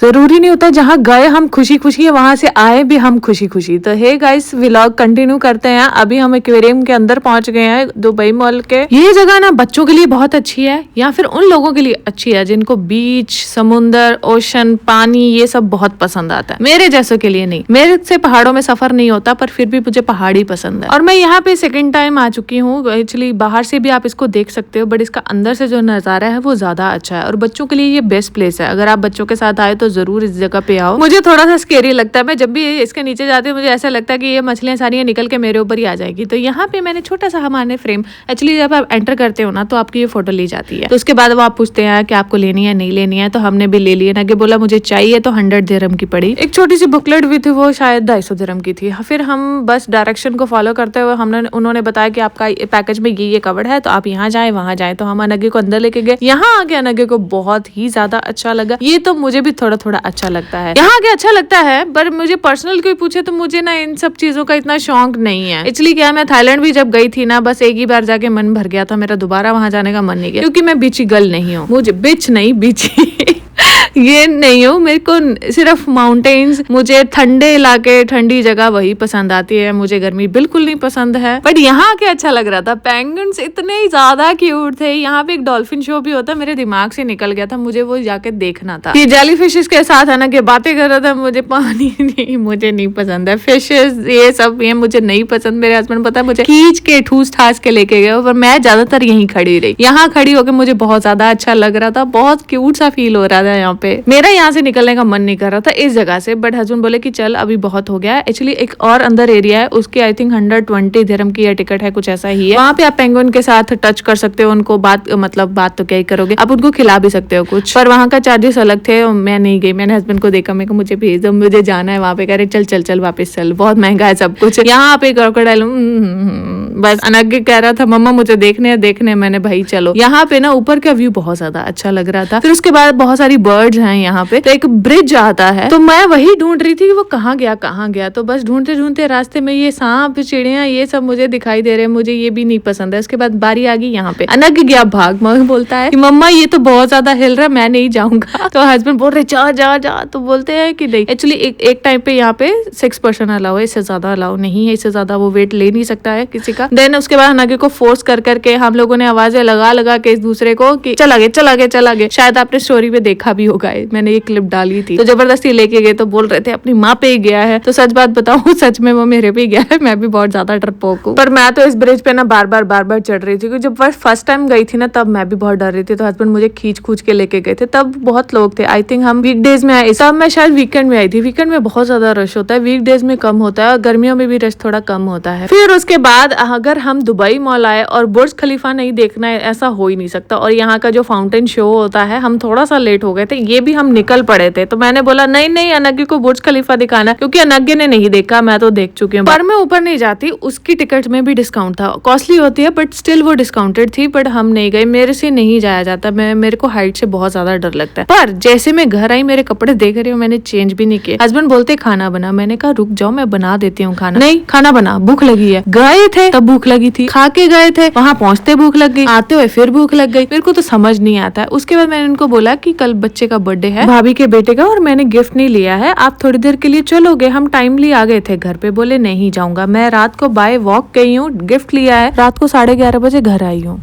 जरूरी नहीं होता जहाँ गए हम खुशी खुशी, वहां से आए भी हम खुशी खुशी। तो हे गाइस, व्लॉग कंटिन्यू करते हैं। अभी हम एक्वेरियम के अंदर पहुंच गए हैं दुबई मॉल के। ये जगह ना बच्चों के लिए बहुत अच्छी है, या फिर उन लोगों के लिए अच्छी है जिनको बीच, समुंदर, ओशन, पानी ये सब बहुत पसंद आता है। मेरे जैसों के लिए नहीं, मेरे से पहाड़ों में सफर नहीं होता, पर फिर भी मुझे पहाड़ी पसंद है। और मैं यहाँ पे सेकेंड टाइम आ चुकी हूँ। एक्चुअली बाहर से भी आप इसको देख सकते हो, बट इसका अंदर से जो नजारा है वो ज्यादा अच्छा है, और बच्चों के लिए ये बेस्ट प्लेस है। अगर आप बच्चों के साथ आए तो जरूर इस जगह पे आओ। मुझे थोड़ा सा स्केरी लगता है, मैं जब भी इसके नीचे जाती हूँ मुझे ऐसा लगता है कि ये मछलियां सारी निकल के मेरे ऊपर ही आ जाएगी। तो यहाँ पे मैंने छोटा सा हमारे फ्रेम, एक्चुअली जब आप एंटर करते हो ना तो आपकी ये फोटो ली जाती है। तो उसके बाद वो आप पूछते हैं कि आपको लेनी है नहीं लेनी है, तो हमने भी ले लिए। ना बोला मुझे चाहिए, तो 100 दिरहम की पड़ी। एक छोटी सी बुकलेट भी थी, वो शायद 250 दिरहम की थी। फिर हम बस डायरेक्शन को फॉलो करते हुए उन्होंने बताया कि आपका पैकेज में ये कवर्ड है, तो आप यहाँ जाए वहां जाए। तो हम अनगे को अंदर लेके गए। यहाँ आके अनगे को बहुत ही ज्यादा अच्छा लगा। ये तो मुझे भी थोड़ा थोड़ा अच्छा लगता है, यहाँ आके अच्छा लगता है, पर मुझे पर्सनल कोई पूछे तो मुझे ना इन सब चीजों का इतना शौक नहीं है। इसलिए क्या, मैं थाईलैंड भी जब गई थी ना, बस एक ही बार जाके मन भर गया था, मेरा दोबारा वहां जाने का मन नहीं गया, क्योंकि मैं बीची गर्ल नहीं हूँ। मुझे बिच नहीं, बीची ये नहीं हूँ। मेरे को सिर्फ माउंटेन्स, मुझे ठंडे इलाके, ठंडी जगह वही पसंद आती है। मुझे गर्मी बिल्कुल नहीं पसंद है। बट यहाँ के अच्छा लग रहा था। पेंगुइन्स इतने ज्यादा क्यूट थे। यहाँ पे एक डॉल्फिन शो भी होता है, मेरे दिमाग से निकल गया था, मुझे वो जाके देखना था। ये जेली फिशेस के साथ है ना कि बातें कर रहा था, मुझे पानी नहीं, मुझे नहीं पसंद है फिशेस, ये सब ये मुझे नहीं पसंद। मेरे हस्बैंड पता है मुझे खींच के ठूस ठास के लेके गए, पर मैं ज्यादातर यहीं खड़ी रही। यहाँ खड़ी होकर मुझे बहुत ज्यादा अच्छा लग रहा था, बहुत क्यूट सा फील हो रहा था यहाँ पे। मेरा यहाँ से निकलने का मन नहीं कर रहा था इस जगह से, बट हस्बैंड बोले कि चल अभी बहुत हो गया है। एक्चुअली एक और अंदर एरिया है, उसके आई थिंक 120 दिरहम की टिकट है, कुछ ऐसा ही है। वहाँ पे आप पेंगुइन के साथ टच कर सकते हो, उनको बात तो क्या ही करोगे, आप उनको खिला भी सकते हो कुछ, पर वहाँ का चार्जेस अलग थे। मैं नहीं गई, मैंने हस्बैंड को देखा, मेरे को मुझे भेज दो, मुझे जाना है वहाँ पे। कह रहे चल चल चल वापस चल, बहुत महंगा है सब कुछ। यहाँ पे क्रोकोडाइल, बस अनग्य कह रहा था मम्मा मुझे देखने है। मैंने भाई चलो। यहाँ पे ना ऊपर का व्यू बहुत ज्यादा अच्छा लग रहा था। फिर उसके बाद बहुत सारी बर्ड्स हैं यहाँ पे, तो एक ब्रिज आता है, तो मैं वही ढूंढ रही थी कि वो कहाँ गया। तो बस ढूंढते ढूंढते रास्ते में ये सांप, चिड़िया, ये सब मुझे दिखाई दे रहे हैं, मुझे ये भी नहीं पसंद है। उसके बाद बारी आ गई यहाँ पे, अनग गया भाग। मगर बोलता है कि मम्मा ये तो बहुत ज्यादा हिल रहा है, मैं नहीं जाऊंगा। तो हस्बैंड बोल रहे जा जा जा, तो बोलते हैं कि नहीं। एक्चुअली एक टाइम पे यहाँ पे 6 पर्सन अलाउ है, इससे ज्यादा अलाउ नहीं है, इससे ज्यादा वो वेट ले नहीं सकता है किसी का। देन उसके बाद अनगे को फोर्स कर करके हम लोगों ने आवाजें लगा के एक दूसरे को कि चला गए। शायद आपने स्टोरी में देखा भी होगा, मैंने ये क्लिप डाली थी। तो जबरदस्ती लेके गए, तो बोल रहे थे अपनी माँ पे ही गया है। तो सच बात बताऊं, सच में वो मेरे पे गया है। मैं भी बहुत ज्यादा डरपोक हूँ, पर मैं तो इस ब्रिज पे ना बार बार चढ़ रही थी, क्योंकि जब फर्स्ट टाइम गई थी ना तब मैं भी बहुत डर रही थी। तो हस्बैंड मुझे खींच के लेके गए थे, तब बहुत लोग थे। आई थिंक हम वीकडेज में आए, तब मैं शायद वीकेंड में आई थी। वीकेंड में बहुत ज्यादा रश होता है, वीकडेज में कम होता है, और गर्मियों में भी रश थोड़ा कम होता है। फिर उसके बाद अगर हम दुबई मॉल आए और बुर्ज खलीफा नहीं देखना है, ऐसा हो ही नहीं सकता। और यहाँ का जो फाउंटेन शो होता है, हम थोड़ा सा लेट हो गए थे, ये भी हम निकल पड़े थे। तो मैंने बोला नहीं अनग्य को बुर्ज खलीफा दिखाना, क्योंकि अनग्य ने नहीं देखा, मैं तो देख चुकी हूँ। पर मैं ऊपर नहीं जाती, उसकी टिकट में भी डिस्काउंट था। कॉस्टली होती है बट स्टिल वो डिस्काउंटेड थी, बट हम नहीं गए, मेरे से नहीं जाया जाता। मेरे को हाइट से बहुत ज्यादा डर लगता है। पर जैसे मैं घर आई, मेरे कपड़े देख रही हूँ, मैंने चेंज भी नहीं किए। हस्बैंड बोलते खाना बना, मैंने कहा रुक जाओ मैं बना देती हूँ खाना। नहीं, खाना बना, भूख लगी है। गए थे तब भूख लगी थी, खा के गए थे, वहां पहुंचते भूख लग गई, आते हुए फिर भूख लग गई। मेरे को तो समझ नहीं आता है। उसके बाद मैंने उनको बोला कि कल बच्चे का बर्थडे है, भाभी के बेटे का, और मैंने गिफ्ट नहीं लिया है, आप थोड़ी देर के लिए चलोगे? हम टाइमली आ गए थे घर पे। बोले नहीं जाऊंगा, मैं रात को बाय वॉक गई हूँ, गिफ्ट लिया है, रात को 11:30 बजे घर आई हूँ।